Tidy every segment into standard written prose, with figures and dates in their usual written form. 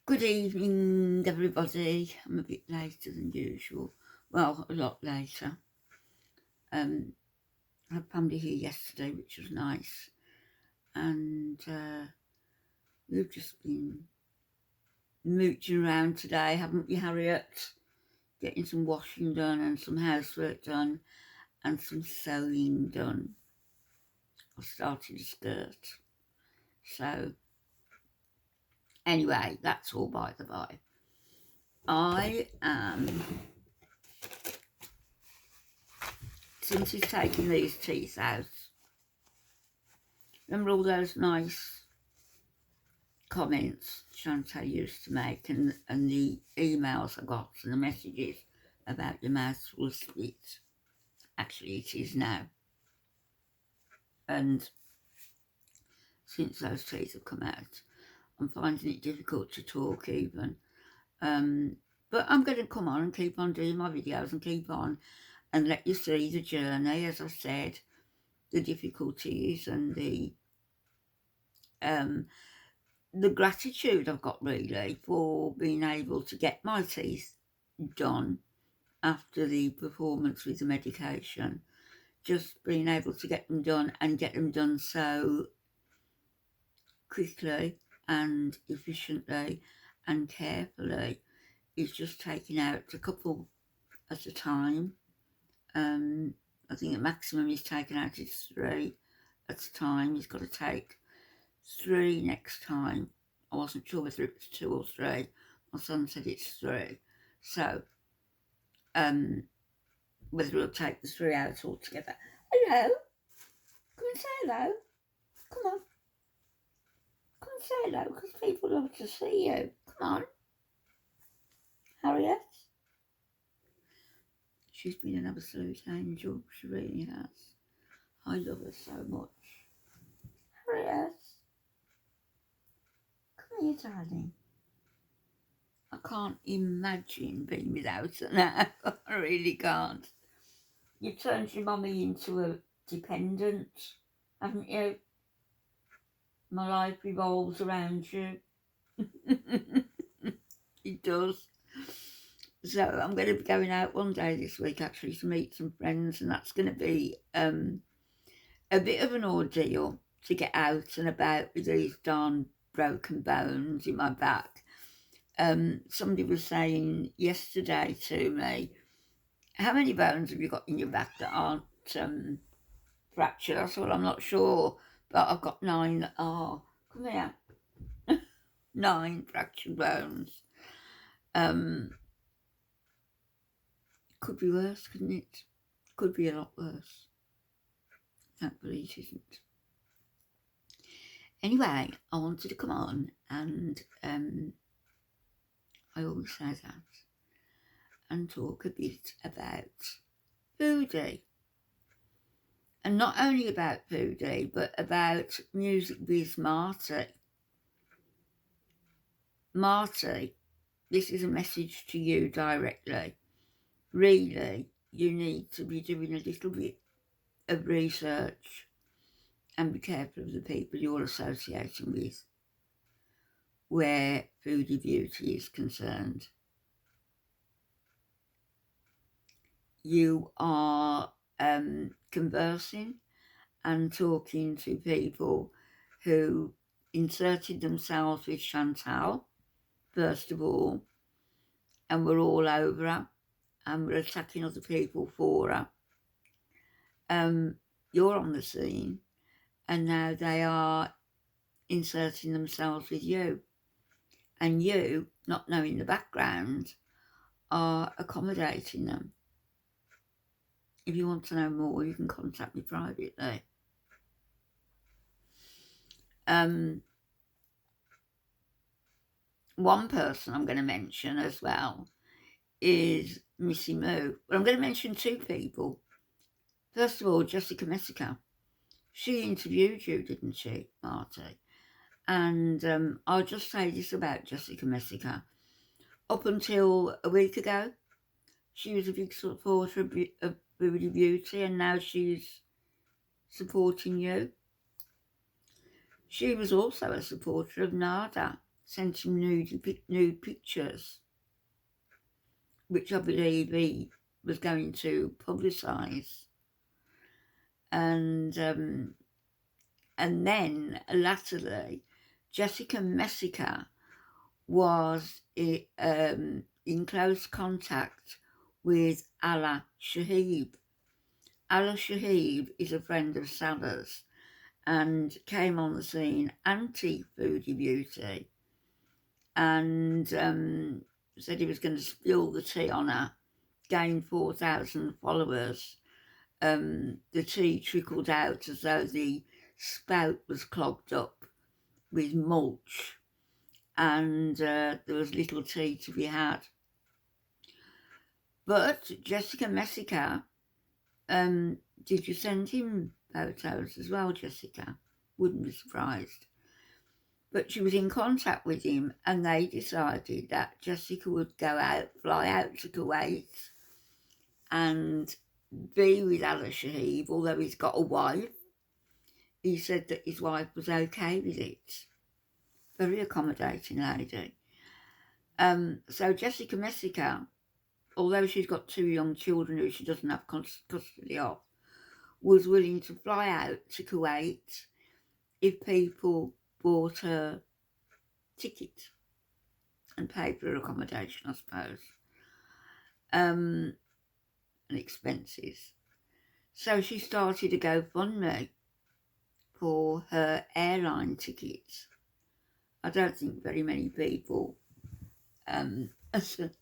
Good evening, everybody. I'm a bit later than usual. Well, a lot later. I had family here yesterday, which was nice. And we've just been mooching around today, haven't we, Harriet? Getting some washing done and some housework done and some sewing done. I started a skirt. So, anyway, that's all by the by. I am... Since he's taken these teeth out, remember all those nice comments Chantel used to make and the emails I got and the messages about your mouth will split? Actually, it is now. And since those teeth have come out, I'm finding it difficult to talk even. But I'm going to come on and keep on doing my videos and keep on and let you see the journey, as I said, the difficulties and the gratitude I've got really for being able to get my teeth done after the performance with the medication. Just being able to get them done and get them done so quickly and efficiently and carefully is just taking out a couple at a time. I think the maximum he's taken out is 3 at a time. He's got to take 3 next time. I wasn't sure whether it was 2 or 3. My son said it's 3. So, whether he'll take the 3 out altogether. Hello? Come and say hello. Come on. Come and say hello, because people love to see you. Come on. Harriet? She's been an absolute angel. She really has. I love her so much. Harriet? Come here, darling. I can't imagine being without her now. I really can't. You turned your mummy into a dependent, haven't you? My life revolves around you. It does. So I'm going to be going out one day this week actually to meet some friends, and that's going to be a bit of an ordeal to get out and about with these darn broken bones in my back. Somebody was saying yesterday to me, how many bones have you got in your back that aren't fractured? I said, well, I'm not sure, but I've got 9 that are. Come here. 9 fractured bones. Could be worse, couldn't it? Could be a lot worse. Thankfully it isn't. Anyway, I wanted to come on and I always say that, and talk a bit about Foodie. And not only about Foodie, but about Music Biz Marty. Marty, this is a message to you directly. Really, you need to be doing a little bit of research and be careful of the people you're associating with where Foodie Beauty is concerned. You are conversing and talking to people who inserted themselves with Chantel, first of all, and were all over her and were attacking other people for her. You're on the scene, and now they are inserting themselves with you. And you, not knowing the background, are accommodating them. If you want to know more, you can contact me privately. One person I'm going to mention as well is Missy Moo. Well, I'm going to mention 2 people. First of all, Jessica Messica. She interviewed you, didn't she, Marty? And I'll just say this about Jessica Messica. Up until a week ago, she was a big supporter of Foodie Beauty, and now she's supporting you. She was also a supporter of Nada sent him nude pictures, which I believe he was going to publicise. And then latterly, Jessica Messica was in close contact with Allah Shahib. Allah Shahib is a friend of Salah's and came on the scene anti-Foodie Beauty, and said he was going to spill the tea on her, gain 4,000 followers. The tea trickled out as though the spout was clogged up with mulch, and there was little tea to be had. But Jessica Messica, did you send him photos as well, Jessica? Wouldn't be surprised. But she was in contact with him, and they decided that Jessica would fly out to Kuwait and be with Allah Shahib, although he's got a wife. He said that his wife was okay with it. Very accommodating lady. So Jessica Messica, although she's got 2 young children who she doesn't have custody of, was willing to fly out to Kuwait if people bought her ticket and paid for her accommodation, I suppose, and expenses. So she started a GoFundMe for her airline tickets. I don't think very many people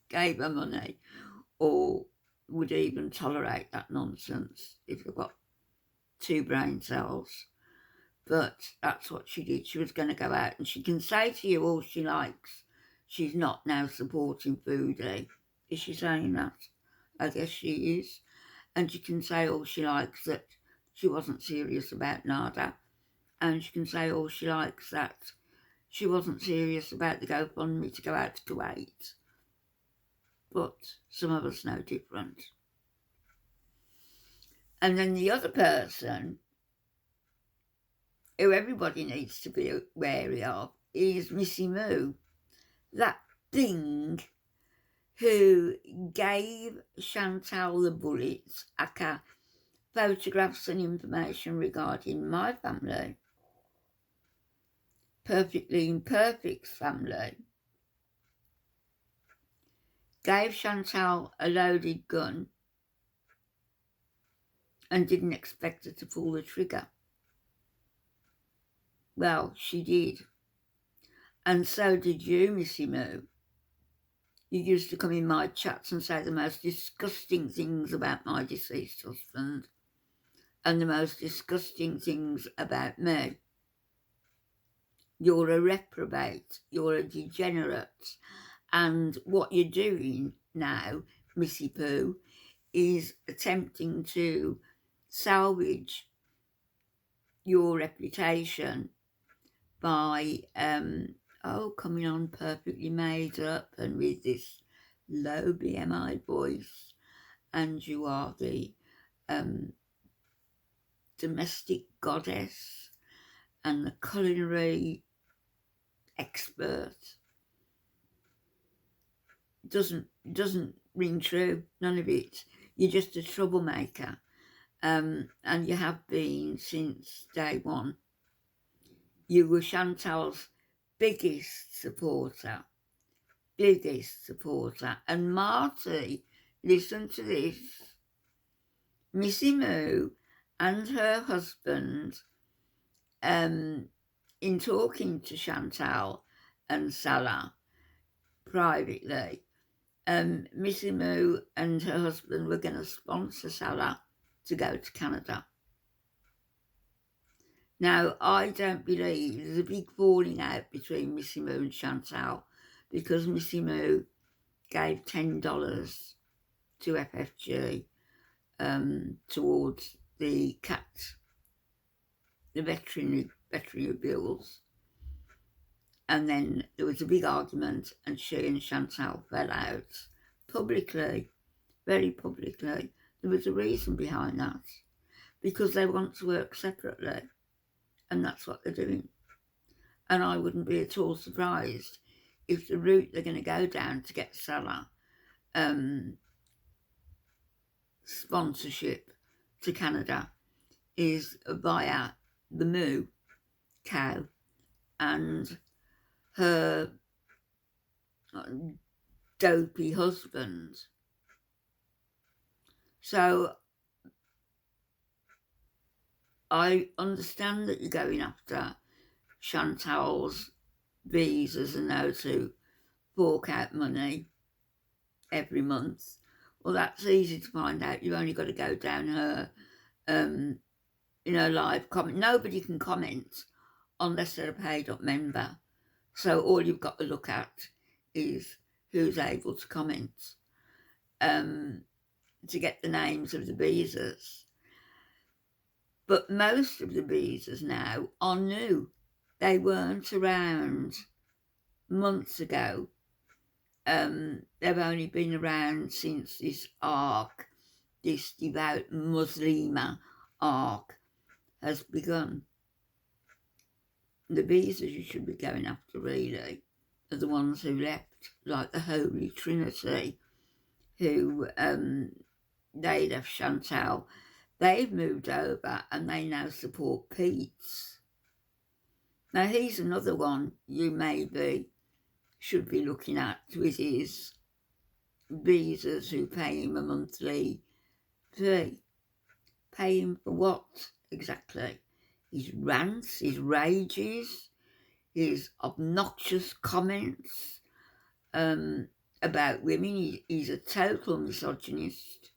gave her money or would even tolerate that nonsense if they've got 2 brain cells. But that's what she did. She was going to go out, and she can say to you all she likes. She's not now supporting Foodie. Is she saying that? I guess she is. And she can say all she likes that she wasn't serious about Nada. And she can say all she likes that she wasn't serious about the GoFundMe to go out to Kuwait. But some of us know different. And then the other person, who everybody needs to be wary of, is Missy Moo. That thing who gave Chantel the bullets, aka photographs and information regarding my family, Perfectly Imperfect's family, gave Chantel a loaded gun and didn't expect her to pull the trigger. Well, she did. And so did you, Missy Moo. You used to come in my chats and say the most disgusting things about my deceased husband and the most disgusting things about me. You're a reprobate. You're a degenerate. And what you're doing now, Missy Poo, is attempting to salvage your reputation by coming on perfectly made up and with this low BMI voice, and you are the domestic goddess and the culinary expert. Doesn't ring true, none of it. You're just a troublemaker, and you have been since day one. You were Chantel's biggest supporter, and Marty, listen to this, Missy Moo and her husband, in talking to Chantel and Salah privately, Missy Moo and her husband were going to sponsor Salah to go to Canada. Now, I don't believe there's a big falling out between Missy Moo and Chantel, because Missy Moo gave $10 to FFG towards the veterinary bills. And then there was a big argument, and she and Chantel fell out publicly, very publicly. There was a reason behind that, because they want to work separately, and that's what they're doing. And I wouldn't be at all surprised if the route they're going to go down to get Salah sponsorship to Canada is via the Moo cow and her dopey husband. So I understand that you're going after Chantel's visas and how to fork out money every month. Well, that's easy to find out. You've only got to go down her, live comment. Nobody can comment unless they're a paid-up member. So all you've got to look at is who's able to comment to get the names of the visas. But most of the visas now are new. They weren't around months ago. They've only been around since this arc, this devout Muslima arc, has begun. The visas you should be going after, really, are the ones who left, like the Holy Trinity, who they left Chantel. They've moved over and they now support Pete's. Now, he's another one you maybe should be looking at with his visas who pay him a monthly fee. Pay him for what exactly? His rants, his rages, his obnoxious comments about women. He's a total misogynist.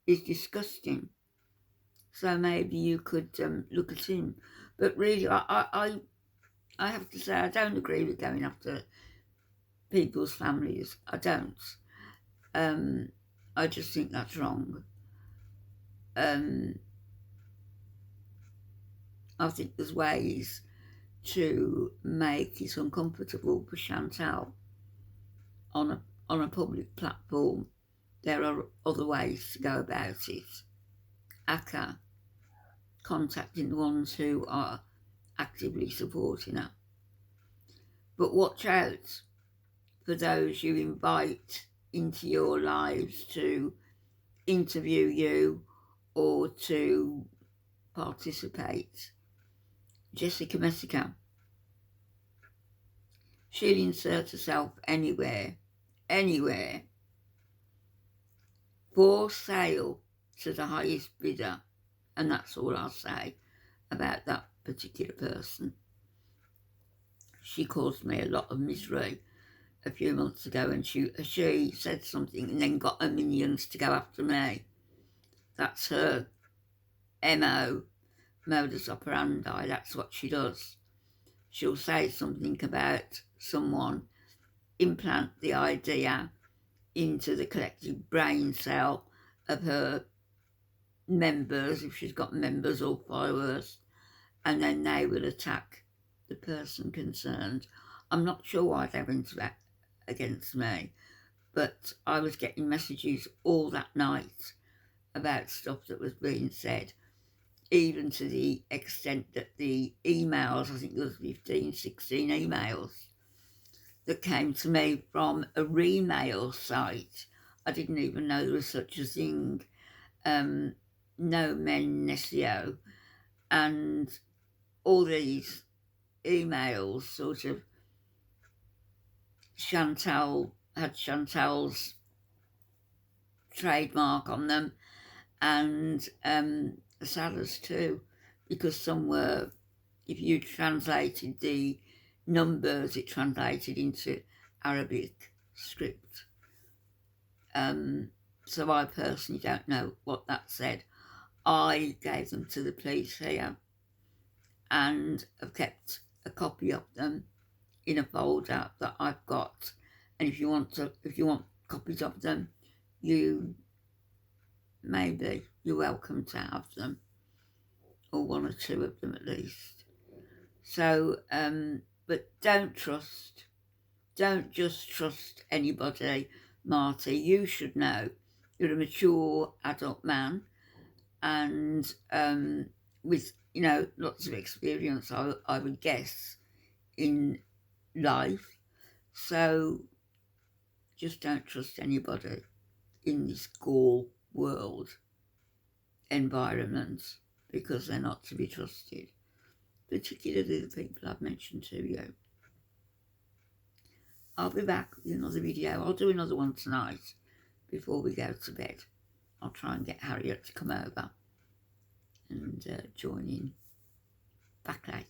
He's disgusting. So maybe you could look at him. But really, I have to say, I don't agree with going after people's families. I don't. I just think that's wrong. I think there's ways to make it uncomfortable for Chantel on a public platform. There are other ways to go about it. ACCA, contacting the ones who are actively supporting her. But watch out for those you invite into your lives to interview you or to participate. Jessica Messica, she'll insert herself anywhere, for sale to the highest bidder. And that's all I'll say about that particular person. She caused me a lot of misery a few months ago, and she said something and then got her minions to go after me. That's her MO, modus operandi. That's what she does. She'll say something about someone, implant the idea into the collective brain cell of her members, if she's got members or followers, and then they will attack the person concerned. I'm not sure why they went against me, but I was getting messages all that night about stuff that was being said, even to the extent that the emails, I think there was 15, 16 emails that came to me from a remail site. I didn't even know there was such a thing, No Men Nesio, and all these emails sort of had Chantel's trademark on them, and Salah's too, because some were, if you translated the numbers, it translated into Arabic script. So I personally don't know what that said. I gave them to the police here and have kept a copy of them in a folder that I've got. And if you want copies of them, you're welcome to have them, or one or two of them at least. So, but don't just trust anybody, Marty. You should know. You're a mature adult man, and with lots of experience, I would guess, in life. So just don't trust anybody in this Gorlworld environment, because they're not to be trusted, particularly the people I've mentioned to you. I'll be back with another video. I'll do another one tonight before we go to bed. I'll try and get Harriet to come over and join in back later.